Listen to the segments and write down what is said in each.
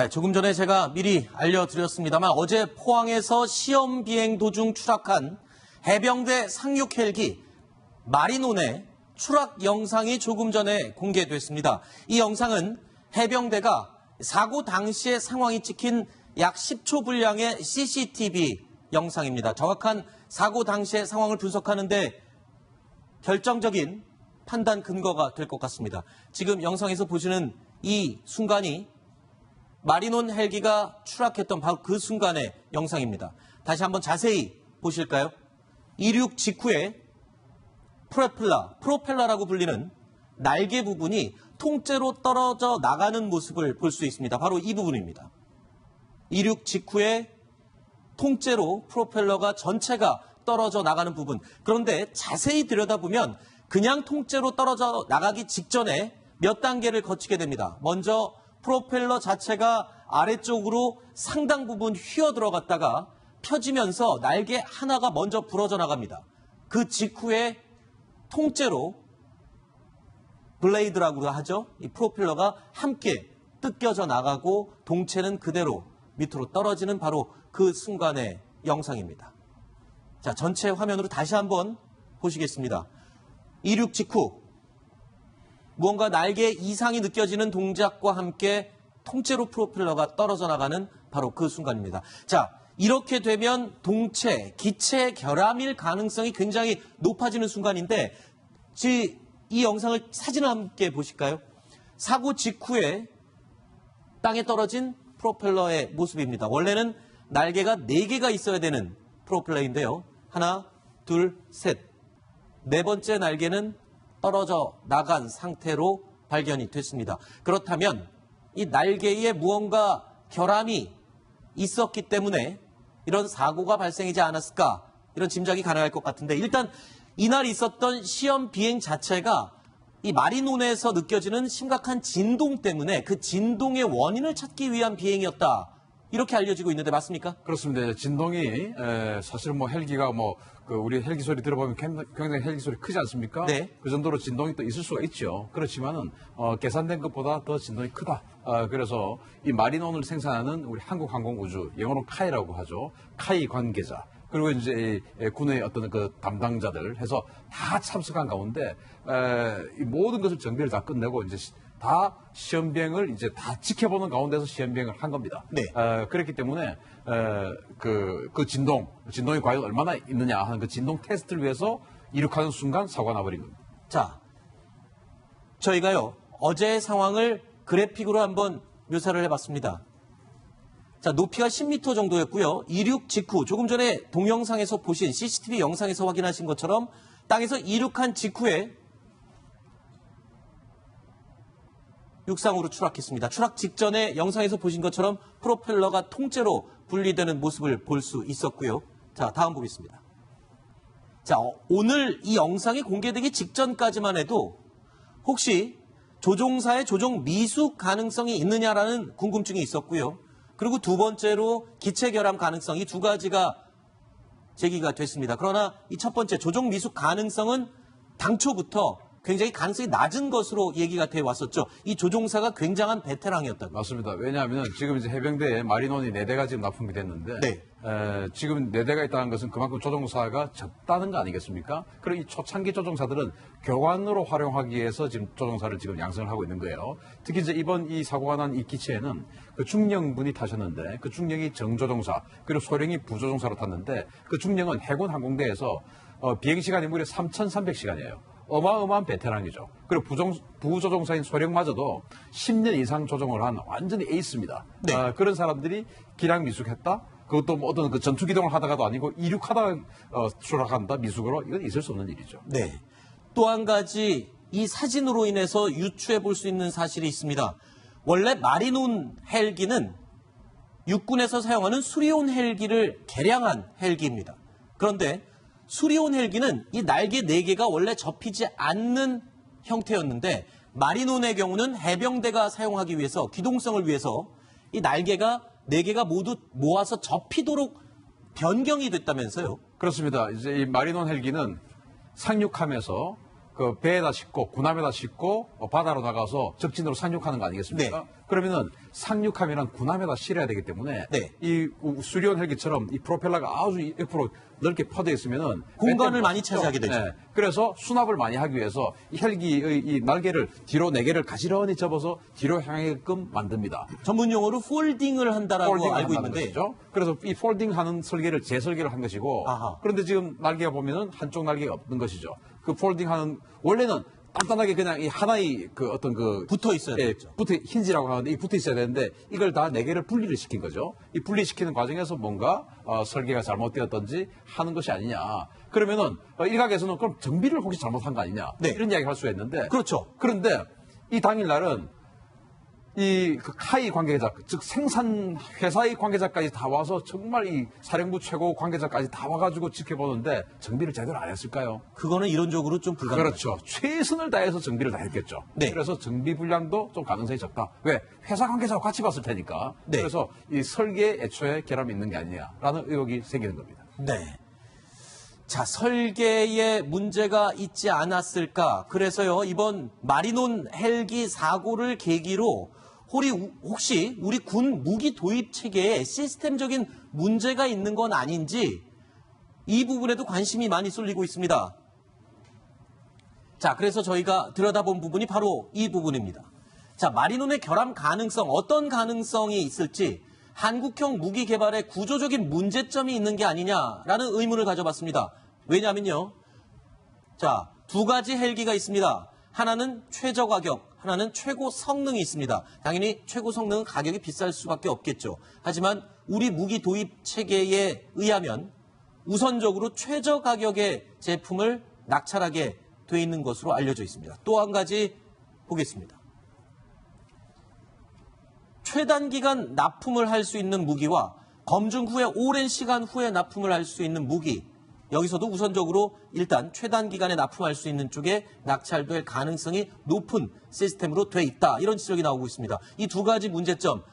네, 조금 전에 제가 미리 알려드렸습니다만 어제 포항에서 시험 비행 도중 추락한 해병대 상륙 헬기 마리논의 추락 영상이 조금 전에 공개됐습니다. 이 영상은 해병대가 사고 당시의 상황이 찍힌 약 10초 분량의 CCTV 영상입니다. 정확한 사고 당시의 상황을 분석하는데 결정적인 판단 근거가 될 것 같습니다. 지금 영상에서 보시는 이 순간이 마리논 헬기가 추락했던 바로 그 순간의 영상입니다. 다시 한번 자세히 보실까요? 이륙 직후에 프로펠러라고 불리는 날개 부분이 통째로 떨어져 나가는 모습을 볼 수 있습니다. 바로 이 부분입니다. 이륙 직후에 통째로 프로펠러가 전체가 떨어져 나가는 부분. 그런데 자세히 들여다보면 그냥 통째로 떨어져 나가기 직전에 몇 단계를 거치게 됩니다. 먼저 프로펠러 자체가 아래쪽으로 상당 부분 휘어 들어갔다가 펴지면서 날개 하나가 먼저 부러져 나갑니다. 그 직후에 통째로 블레이드라고 하죠. 이 프로펠러가 함께 뜯겨져 나가고 동체는 그대로 밑으로 떨어지는 바로 그 순간의 영상입니다. 자, 전체 화면으로 다시 한번 보시겠습니다. 이륙 직후 무언가 날개 이상이 느껴지는 동작과 함께 통째로 프로펠러가 떨어져 나가는 바로 그 순간입니다. 자, 이렇게 되면 동체, 기체 결함일 가능성이 굉장히 높아지는 순간인데 이 영상을 사진을 함께 보실까요? 사고 직후에 땅에 떨어진 프로펠러의 모습입니다. 원래는 날개가 4개가 있어야 되는 프로펠러인데요. 하나, 둘, 셋. 네 번째 날개는 떨어져 나간 상태로 발견이 됐습니다. 그렇다면 이 날개에 무언가 결함이 있었기 때문에 이런 사고가 발생하지 않았을까? 이런 짐작이 가능할 것 같은데 일단 이날 있었던 시험 비행 자체가 이 마리논에서 느껴지는 심각한 진동 때문에 그 진동의 원인을 찾기 위한 비행이었다. 이렇게 알려지고 있는데 맞습니까? 그렇습니다. 진동이 사실 뭐 헬기가 우리 헬기 소리 들어보면 굉장히 헬기 소리 크지 않습니까? 네. 그 정도로 진동이 또 있을 수가 있죠. 그렇지만은 계산된 것보다 더 진동이 크다. 그래서 이 마리논을 생산하는 우리 한국항공우주, 영어로 카이라고 하죠. 카이 관계자. 그리고 이제 군의 어떤 그 담당자들 해서 다 참석한 가운데 이 모든 것을 정비를 다 끝내고 이제 다 시험 비행을 이제 다 지켜보는 가운데서 시험 비행을 한 겁니다. 네. 그렇기 때문에 그 진동이 과연 얼마나 있느냐 하는 그 진동 테스트를 위해서 이륙하는 순간 사고가 나버린 겁니다. 자, 저희가요 어제의 상황을 그래픽으로 한번 묘사를 해봤습니다. 자, 높이가 10m 정도였고요. 이륙 직후, 조금 전에 동영상에서 보신 CCTV 영상에서 확인하신 것처럼 땅에서 이륙한 직후에 육상으로 추락했습니다. 추락 직전에 영상에서 보신 것처럼 프로펠러가 통째로 분리되는 모습을 볼 수 있었고요. 자, 다음 보겠습니다. 자, 오늘 이 영상이 공개되기 직전까지만 해도 혹시 조종사의 조종 미숙 가능성이 있느냐라는 궁금증이 있었고요. 그리고 두 번째로 기체 결함 가능성이 두 가지가 제기가 됐습니다. 그러나 이 첫 번째 조종 미숙 가능성은 당초부터 굉장히 가능성이 낮은 것으로 얘기가 돼 왔었죠. 이 조종사가 굉장한 베테랑이었다고. 맞습니다. 왜냐하면 지금 이제 해병대에 마리논이 4대가 지금 납품이 됐는데 네. 지금 4대가 있다는 것은 그만큼 조종사가 적다는 거 아니겠습니까? 그리고 이 초창기 조종사들은 교관으로 활용하기 위해서 지금 조종사를 지금 양성을 하고 있는 거예요. 특히 이제 이번 이 사고가 난 이 기체에는 그 중령분이 타셨는데 그 중령이 정조종사 그리고 소령이 부조종사로 탔는데 그 중령은 해군 항공대에서 비행시간이 무려 3,300시간이에요. 어마어마한 베테랑이죠. 그리고 부조종사인 소령마저도 10년 이상 조종을 한 완전히 에이스입니다. 네. 그런 사람들이 기량 미숙했다? 그것도 뭐 어떤 그 전투 기동을 하다가도 아니고 이륙하다가 추락한다? 미숙으로? 이건 있을 수 없는 일이죠. 네. 또 한 가지 이 사진으로 인해서 유추해 볼 수 있는 사실이 있습니다. 원래 마리논 헬기는 육군에서 사용하는 수리온 헬기를 개량한 헬기입니다. 그런데 수리온 헬기는 이 날개 4개가 원래 접히지 않는 형태였는데 마리논의 경우는 해병대가 사용하기 위해서 기동성을 위해서 이 날개가 4개가 모두 모아서 접히도록 변경이 됐다면서요? 그렇습니다. 이제 이 마리논 헬기는 상륙하면서 그 배에다 싣고 군함에다 싣고 바다로 나가서 적진으로 상륙하는 거 아니겠습니까? 네. 그러면은 상륙하면 군함에다 실어야 되기 때문에 네. 이 수리온 헬기처럼 이 프로펠러가 아주 옆으로 넓게 퍼져 있으면 공간을 많이 차지하게 되죠. 네. 그래서 수납을 많이 하기 위해서 이 헬기의 이 날개를 뒤로 4개를 가지런히 접어서 뒤로 향하게끔 만듭니다. 전문 용어로 폴딩을 한다라고 폴딩을 알고 한다는 있는데 것이죠. 그래서 이 폴딩하는 설계를 재설계를 한 것이고 아하. 그런데 지금 날개가 보면은 한쪽 날개가 없는 것이죠. 그 폴딩하는 원래는 단단하게 그냥 이 하나의 그 어떤 그 붙어 있어야 예, 되겠죠. 힌지라고 하는데 이 붙어 있어야 되는데 이걸 다 4개를 분리를 시킨 거죠. 이 분리시키는 과정에서 뭔가 설계가 잘못되었던지 하는 것이 아니냐. 그러면은 일각에서는 그럼 정비를 혹시 잘못한 거 아니냐. 네. 이런 이야기를 할 수가 있는데 그렇죠. 그런데 이 당일날은 이 그 카이 관계자, 즉 생산 회사의 관계자까지 다 와서 정말 이 사령부 최고 관계자까지 다 와가지고 지켜보는데 정비를 제대로 안 했을까요? 그거는 이론적으로 좀 불가능하죠. 그렇죠. 최선을 다해서 정비를 다 했겠죠. 네. 그래서 정비 분량도 좀 가능성이 적다. 왜? 회사 관계자와 같이 봤을 테니까. 네. 그래서 이 설계에 애초에 결함이 있는 게 아니냐라는 의혹이 생기는 겁니다. 네. 자, 설계에 문제가 있지 않았을까? 그래서요, 이번 마리논 헬기 사고를 계기로 혹시 우리 군 무기 도입 체계에 시스템적인 문제가 있는 건 아닌지 이 부분에도 관심이 많이 쏠리고 있습니다. 자, 그래서 저희가 들여다본 부분이 바로 이 부분입니다. 자, 마리논의 결함 가능성, 어떤 가능성이 있을지 한국형 무기 개발에 구조적인 문제점이 있는 게 아니냐라는 의문을 가져봤습니다. 왜냐하면요. 자, 2가지 헬기가 있습니다. 하나는 최저 가격, 하나는 최고 성능이 있습니다. 당연히 최고 성능은 가격이 비쌀 수밖에 없겠죠. 하지만 우리 무기 도입 체계에 의하면 우선적으로 최저 가격의 제품을 낙찰하게 돼 있는 것으로 알려져 있습니다. 또 한 가지 보겠습니다. 최단기간 납품을 할 수 있는 무기와 검증 후에 오랜 시간 후에 납품을 할 수 있는 무기, 여기서도 우선적으로 일단 최단기간에 납품할 수 있는 쪽에 낙찰될 가능성이 높은 시스템으로 돼 있다. 이런 지적이 나오고 있습니다. 이 2가지 문제점,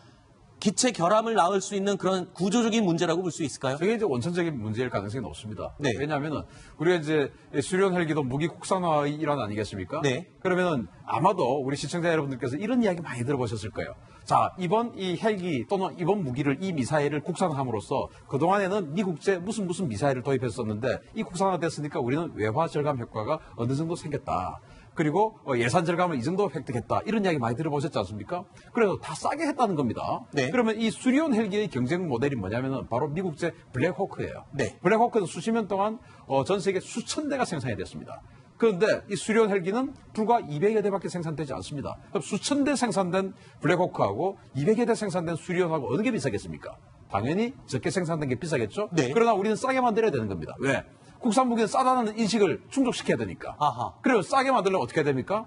기체 결함을 낳을 수 있는 그런 구조적인 문제라고 볼 수 있을까요? 저게 이제 원천적인 문제일 가능성이 높습니다. 네. 왜냐하면은 우리가 이제 수련 헬기도 무기 국산화의 일환 아니겠습니까? 네. 그러면은 아마도 우리 시청자 여러분들께서 이런 이야기 많이 들어보셨을 거예요. 자, 이번 이 헬기 또는 이번 무기를 이 미사일을 국산화함으로써 그동안에는 미국제 무슨 미사일을 도입했었는데 이 국산화됐으니까 우리는 외화 절감 효과가 어느 정도 생겼다. 그리고 예산 절감을 이 정도 획득했다. 이런 이야기 많이 들어보셨지 않습니까? 그래서 다 싸게 했다는 겁니다. 네. 그러면 이 수리온 헬기의 경쟁 모델이 뭐냐면은 바로 미국제 블랙호크예요. 네. 블랙호크는 수십 년 동안 전 세계 수천 대가 생산이 됐습니다. 그런데 이 수리온 헬기는 불과 200여 대밖에 생산되지 않습니다. 그럼 수천 대 생산된 블랙호크하고 200여 대 생산된 수리온하고 어느 게 비싸겠습니까? 당연히 적게 생산된 게 비싸겠죠? 네. 그러나 우리는 싸게 만들어야 되는 겁니다. 왜? 국산 무기는 싸다는 인식을 충족시켜야 되니까. 아하. 그리고 싸게 만들려면 어떻게 해야 됩니까?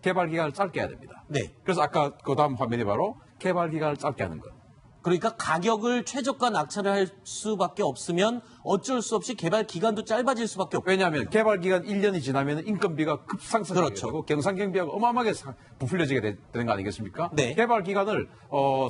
개발 기간을 짧게 해야 됩니다. 네. 그래서 아까 그 다음 화면이 바로 개발 기간을 짧게 하는 것. 그러니까 가격을 최저가 낙찰을 할 수밖에 없으면 어쩔 수 없이 개발 기간도 짧아질 수밖에 없고. 왜냐하면 개발 기간 1년이 지나면 인건비가 급상승하게 그렇죠. 되고 경상경비하고 어마어마하게 부풀려지게 되는 거 아니겠습니까? 네. 개발 기간을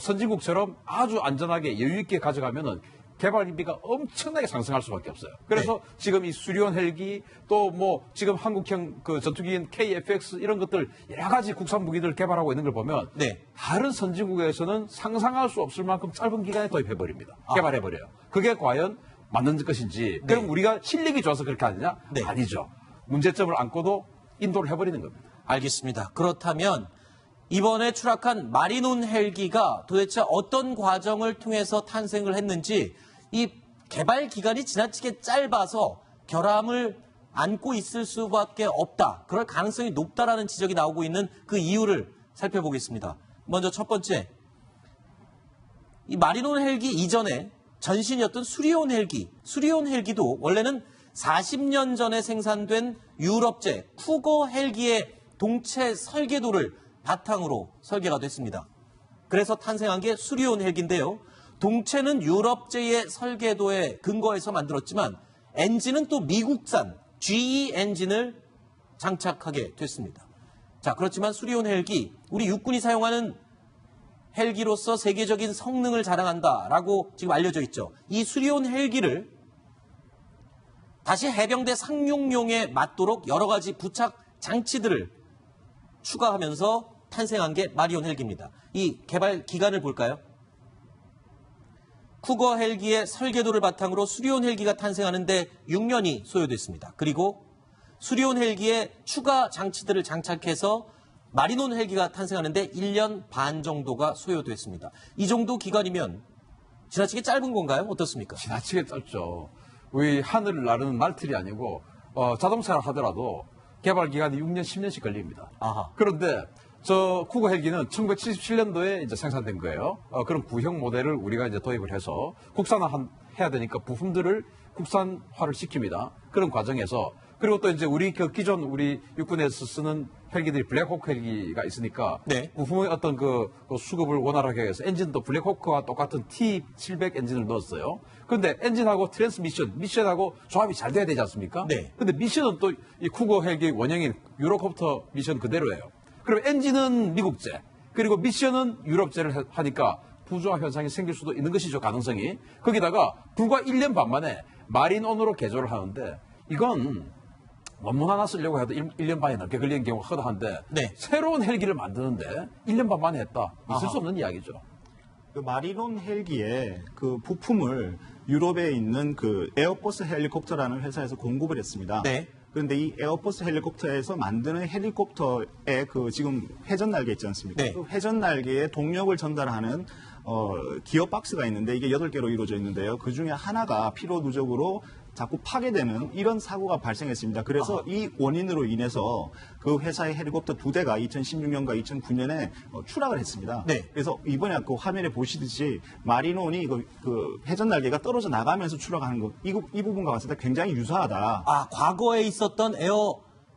선진국처럼 아주 안전하게 여유 있게 가져가면은 개발비가 엄청나게 상승할 수밖에 없어요. 그래서 네. 지금 이 수리온 헬기 또 뭐 지금 한국형 그 전투기인 KFX 이런 것들 여러 가지 국산 무기들 개발하고 있는 걸 보면 네. 다른 선진국에서는 상상할 수 없을 만큼 짧은 기간에 도입해버립니다. 개발해버려요. 그게 과연 맞는 것인지. 네. 그럼 우리가 실력이 좋아서 그렇게 하느냐? 네. 아니죠. 문제점을 안고도 인도를 해버리는 겁니다. 알겠습니다. 그렇다면 이번에 추락한 마리논 헬기가 도대체 어떤 과정을 통해서 탄생을 했는지 이 개발 기간이 지나치게 짧아서 결함을 안고 있을 수밖에 없다. 그럴 가능성이 높다라는 지적이 나오고 있는 그 이유를 살펴보겠습니다. 먼저 첫 번째, 이 마리논 헬기 이전에 전신이었던 수리온 헬기. 수리온 헬기도 원래는 40년 전에 생산된 유럽제 쿠거 헬기의 동체 설계도를 바탕으로 설계가 됐습니다. 그래서 탄생한 게 수리온 헬기인데요. 동체는 유럽제의 설계도에 근거해서 만들었지만 엔진은 또 미국산 GE 엔진을 장착하게 됐습니다. 자, 그렇지만 수리온 헬기, 우리 육군이 사용하는 헬기로서 세계적인 성능을 자랑한다라고 지금 알려져 있죠. 이 수리온 헬기를 다시 해병대 상용용에 맞도록 여러 가지 부착 장치들을 추가하면서 탄생한 게 마리온 헬기입니다. 이 개발 기간을 볼까요? 쿠거 헬기의 설계도를 바탕으로 수리온 헬기가 탄생하는데 6년이 소요됐습니다. 그리고 수리온 헬기에 추가 장치들을 장착해서 마리논 헬기가 탄생하는데 1년 반 정도가 소요됐습니다. 이 정도 기간이면 지나치게 짧은 건가요? 어떻습니까? 지나치게 짧죠. 우리 하늘을 나르는 날틀이 아니고 자동차를 하더라도 개발 기간이 6년, 10년씩 걸립니다. 아하. 그런데 저 쿠거 헬기는 1977년도에 이제 생산된 거예요. 그런 구형 모델을 우리가 이제 도입을 해서 국산화해야 되니까 부품들을 국산화를 시킵니다. 그런 과정에서 그리고 또 이제 우리 기존 우리 육군에서 쓰는 헬기들이 블랙호크 헬기가 있으니까 네. 부품의 어떤 그 수급을 원활하게 해서 엔진도 블랙호크와 똑같은 T700 엔진을 넣었어요. 그런데 엔진하고 미션하고 조합이 잘 돼야 되지 않습니까? 네. 근데 미션은 또 이 쿠거 헬기 원형인 유로콥터 미션 그대로예요. 그럼 엔진은 미국제, 그리고 미션은 유럽제를 하니까 부조화 현상이 생길 수도 있는 것이죠, 가능성이. 거기다가 불과 1년 반 만에 마린온으로 개조를 하는데 이건 원문 하나 쓰려고 해도 1년 반이 넘게 걸리는 경우가 허다한데 네. 새로운 헬기를 만드는데 1년 반 만에 했다. 있을 아하. 수 없는 이야기죠. 그 마리론 헬기의 그 부품을 유럽에 있는 그 에어버스 헬리콥터라는 회사에서 공급을 했습니다. 네. 그런데 이 에어버스 헬리콥터에서 만드는 헬리콥터의 그 지금 회전 날개 있지 않습니까? 네. 그 회전 날개에 동력을 전달하는 기어 박스가 있는데 이게 8개로 이루어져 있는데요. 그 중에 하나가 피로 누적으로 자꾸 파괴되는 이런 사고가 발생했습니다. 그래서 이 원인으로 인해서 그 회사의 헬리콥터 2대가 2016년과 2009년에 추락을 했습니다. 네. 그래서 이번에 그 화면에 보시듯이 마리논이 그 회전 날개가 떨어져 나가면서 추락하는 것, 이 부분과 봤을 때 굉장히 유사하다. 아, 과거에 있었던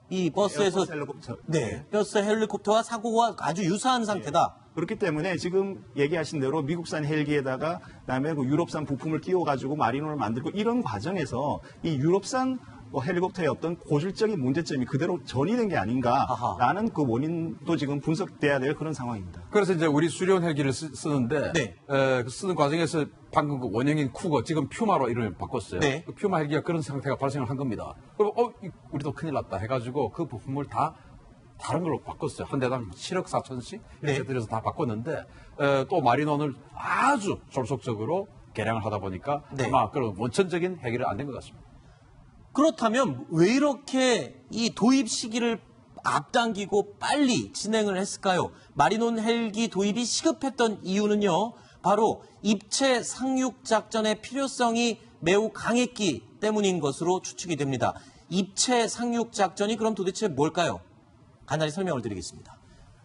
이 버스에서 에어버스 헬리콥터. 네, 버스 헬리콥터와 사고가 아주 유사한 상태다. 그렇기 때문에 지금 얘기하신 대로 미국산 헬기에다가 그다음에 그 유럽산 부품을 끼워가지고 마리논을 만들고 이런 과정에서 이 유럽산 헬리콥터의 어떤 고질적인 문제점이 그대로 전이된 게 아닌가라는 그 원인도 지금 분석돼야 될 그런 상황입니다. 그래서 이제 우리 수리온 헬기를 쓰는데 네. 그 쓰는 과정에서 방금 그 원형인 쿠거 지금 퓨마로 이름을 바꿨어요. 네. 그 퓨마 헬기가 그런 상태가 발생을 한 겁니다. 그럼 우리도 큰일 났다 해가지고 그 부품을 다 다른 걸로 바꿨어요. 한 대당 7억 4천씩 이렇게 네. 들여서 다 바꿨는데 또 마리논을 아주 졸속적으로 개량을 하다 보니까 네. 아마 그런 원천적인 해결이 안 된 것 같습니다. 그렇다면 왜 이렇게 이 도입 시기를 앞당기고 빨리 진행을 했을까요? 마리논 헬기 도입이 시급했던 이유는요. 바로 입체 상륙 작전의 필요성이 매우 강했기 때문인 것으로 추측이 됩니다. 입체 상륙 작전이 그럼 도대체 뭘까요? 간단히 설명을 드리겠습니다.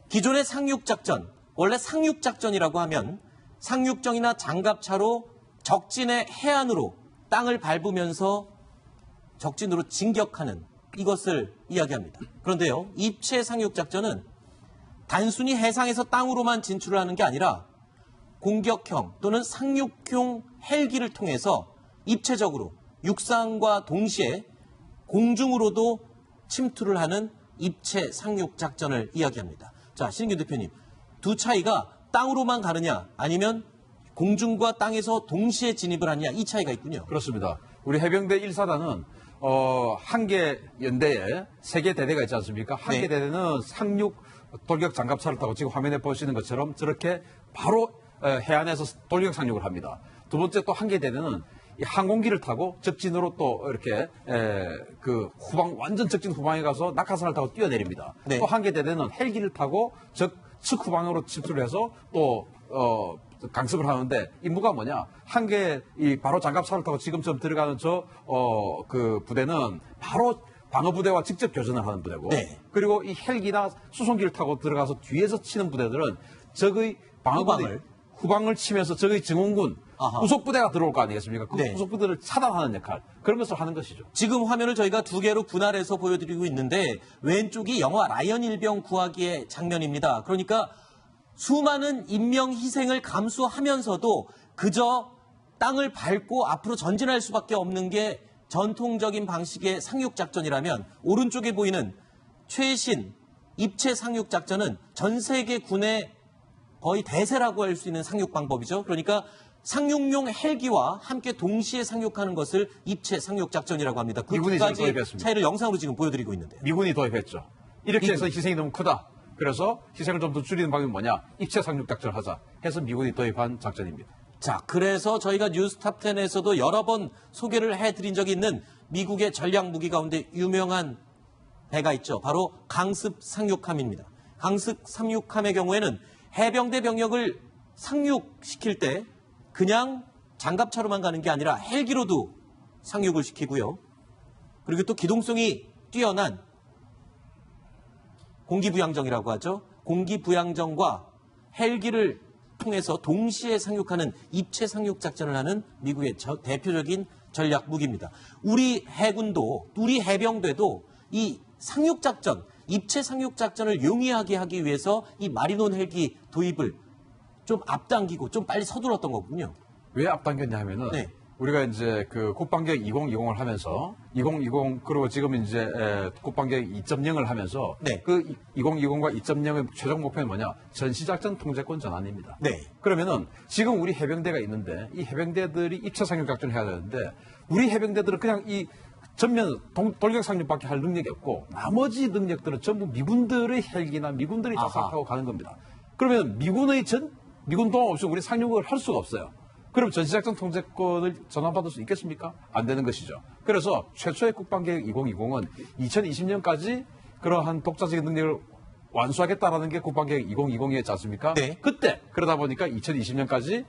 기존의 상륙작전, 원래 상륙작전이라고 하면 상륙정이나 장갑차로 적진의 해안으로 땅을 밟으면서 적진으로 진격하는 이것을 이야기합니다. 그런데요, 입체 상륙작전은 단순히 해상에서 땅으로만 진출을 하는 게 아니라 공격형 또는 상륙용 헬기를 통해서 입체적으로 육상과 동시에 공중으로도 침투를 하는 입체 상륙 작전을 이야기합니다. 자, 신인규 대표님, 두 차이가 땅으로만 가느냐 아니면 공중과 땅에서 동시에 진입을 하느냐 이 차이가 있군요. 그렇습니다. 우리 해병대 1사단은 한 개 연대에 3개 대대가 있지 않습니까? 한 개 네. 대대는 상륙 돌격 장갑차를 타고 지금 화면에 보시는 것처럼 저렇게 바로 해안에서 돌격 상륙을 합니다. 두 번째 또 한 개 대대는 이 항공기를 타고 적진으로 또 이렇게 그 완전 적진 후방에 가서 낙하산을 타고 뛰어내립니다. 네. 또 한 개 대대는 헬기를 타고 측 후방으로 침투를 해서 또 강습을 하는데 임무가 뭐냐? 한 개 이 바로 장갑차를 타고 지금처럼 들어가는 그 부대는 바로 방어 부대와 직접 교전을 하는 부대고, 네. 그리고 이 헬기나 수송기를 타고 들어가서 뒤에서 치는 부대들은 적의 방어 부대 후방을 치면서 적의 증원군 아하. 후속 부대가 들어올 거 아니겠습니까? 그 네. 후속 부대를 차단하는 역할, 그런 것을 하는 것이죠. 지금 화면을 저희가 두 개로 분할해서 보여드리고 있는데 왼쪽이 영화 라이언 일병 구하기의 장면입니다. 그러니까 수많은 인명 희생을 감수하면서도 그저 땅을 밟고 앞으로 전진할 수밖에 없는 게 전통적인 방식의 상륙작전이라면 오른쪽에 보이는 최신 입체 상륙작전은 전 세계 군의 거의 대세라고 할 수 있는 상륙 방법이죠. 그러니까 상륙용 헬기와 함께 동시에 상륙하는 것을 입체 상륙작전이라고 합니다. 그 두 미군이 지금 가지 도입했습니다. 차이를 영상으로 지금 보여드리고 있는데요. 미군이 도입했죠. 이렇게 해서 희생이 너무 크다. 그래서 희생을 좀 더 줄이는 방법이 뭐냐? 입체 상륙 작전을 하자 해서 미군이 도입한 작전입니다. 자, 그래서 저희가 뉴스탑10에서도 여러 번 소개를 해드린 적이 있는 미국의 전략 무기 가운데 유명한 배가 있죠. 바로 강습 상륙함입니다. 강습 상륙함의 경우에는 해병대 병력을 상륙시킬 때 그냥 장갑차로만 가는 게 아니라 헬기로도 상륙을 시키고요. 그리고 또 기동성이 뛰어난 공기부양정이라고 하죠. 공기부양정과 헬기를 통해서 동시에 상륙하는 입체 상륙 작전을 하는 미국의 대표적인 전략 무기입니다. 우리 해군도, 우리 해병대도 이 상륙 작전, 입체 상륙 작전을 용이하게 하기 위해서 이 마리논 헬기 도입을 좀 앞당기고 좀 빨리 서둘렀던 거군요. 왜 앞당겼냐 하면은 네. 우리가 이제 그 국방계획 2020을 하면서 2020 그리고 지금 이제 국방계획 2.0을 하면서 네. 그 2020과 2.0의 최종 목표는 뭐냐? 전시작전 통제권 전환입니다. 네. 그러면은 지금 우리 해병대가 있는데 이 해병대들이 입체 상륙 작전을 해야 되는데 우리 해병대들은 그냥 이 전면 돌격 상륙밖에 할 능력이 없고 나머지 능력들은 전부 미군들의 헬기나 미군들의 자산을 타고 가는 겁니다. 그러면 미군 도움 없이 우리 상륙을 할 수가 없어요. 그럼 전시작전 통제권을 전환받을 수 있겠습니까? 안 되는 것이죠. 그래서 최초의 국방계획 2020은 2020년까지 그러한 독자적인 능력을 완수하겠다라는 게 국방계획 2020이었지 않습니까? 네. 그때 그러다 보니까 2020년까지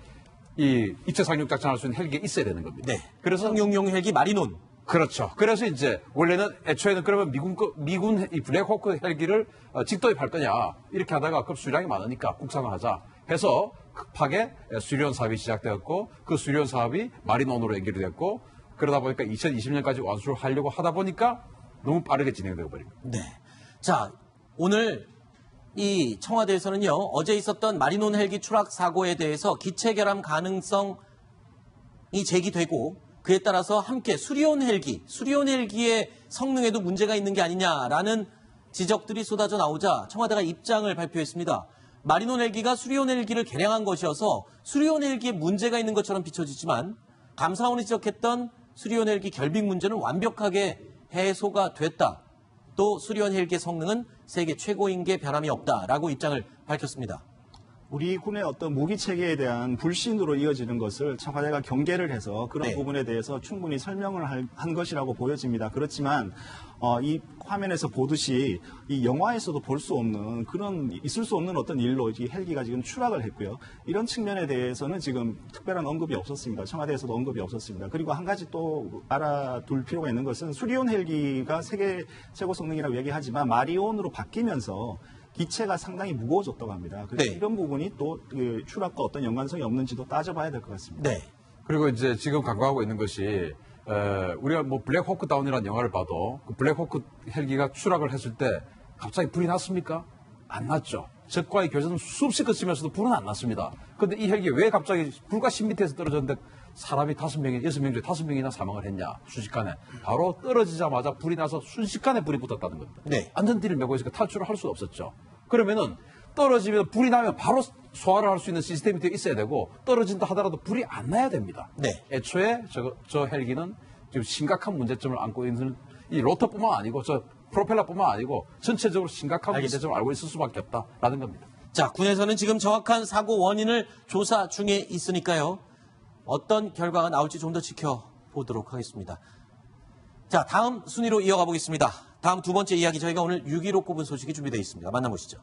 이 입체 상륙 작전할 수 있는 헬기가 있어야 되는 겁니다. 네. 그래서 상륙용 헬기 마리논. 그렇죠. 그래서 이제 원래는 애초에는 그러면 미군 이 블랙호크 헬기를 직도입할 거냐 이렇게 하다가 그 수량이 많으니까 국산화하자 해서 급하게 수리온 사업이 시작되었고 그 수리온 사업이 마리논으로 연결이 됐고 그러다 보니까 2020년까지 완수를 하려고 하다 보니까 너무 빠르게 진행되어 버린 거예요. 네. 자, 오늘 이 청와대에서는요, 어제 있었던 마리논 헬기 추락 사고에 대해서 기체 결함 가능성이 제기되고 그에 따라서 함께 수리온 헬기의 성능에도 문제가 있는 게 아니냐라는 지적들이 쏟아져 나오자 청와대가 입장을 발표했습니다. 마리논 헬기가 수리온 헬기를 개량한 것이어서 수리온 헬기에 문제가 있는 것처럼 비춰지지만 감사원이 지적했던 수리온 헬기 결빙 문제는 완벽하게 해소가 됐다. 또 수리온 헬기의 성능은 세계 최고인 게 변함이 없다라고 입장을 밝혔습니다. 우리 군의 어떤 무기 체계에 대한 불신으로 이어지는 것을 청와대가 경계를 해서 그런 네. 부분에 대해서 충분히 설명을 한 것이라고 보여집니다. 그렇지만 이 화면에서 보듯이 이 영화에서도 볼 수 없는 그런 있을 수 없는 어떤 일로 이 헬기가 지금 추락을 했고요. 이런 측면에 대해서는 지금 특별한 언급이 없었습니다. 청와대에서도 언급이 없었습니다. 그리고 한 가지 또 알아둘 필요가 있는 것은 수리온 헬기가 세계 최고 성능이라고 얘기하지만 마리온으로 바뀌면서 기체가 상당히 무거워졌다고 합니다. 그래서 네. 이런 부분이 또 그 추락과 어떤 연관성이 없는지도 따져봐야 될 것 같습니다. 네. 그리고 이제 지금 강구하고 있는 것이 우리가 뭐 블랙호크 다운이라는 영화를 봐도 그 블랙호크 헬기가 추락을 했을 때 갑자기 불이 났습니까? 안 났죠. 적과의 교전은 수없이 거치면서도 불은 안 났습니다. 그런데 이 헬기 왜 갑자기 불과 10m에서 떨어졌는데 사람이 5명이, 6명 중에 5명이나 사망을 했냐, 순식간에. 바로 떨어지자마자 불이 나서 순식간에 불이 붙었다는 겁니다. 네. 안전띠를 메고 있으니까 탈출을 할 수 없었죠. 그러면은 떨어지면 불이 나면 바로 소화를 할 수 있는 시스템이 되어 있어야 되고 떨어진다 하더라도 불이 안 나야 됩니다. 네. 애초에 저 헬기는 지금 심각한 문제점을 안고 있는 이 로터뿐만 아니고 저 프로펠러뿐만 아니고 전체적으로 심각한 알겠습니다. 문제점을 알고 있을 수밖에 없다라는 겁니다. 자, 군에서는 지금 정확한 사고 원인을 조사 중에 있으니까요. 어떤 결과가 나올지 좀 더 지켜보도록 하겠습니다. 자, 다음 순위로 이어가 보겠습니다. 다음 두 번째 이야기 저희가 오늘 6위로 꼽은 소식이 준비되어 있습니다. 만나보시죠.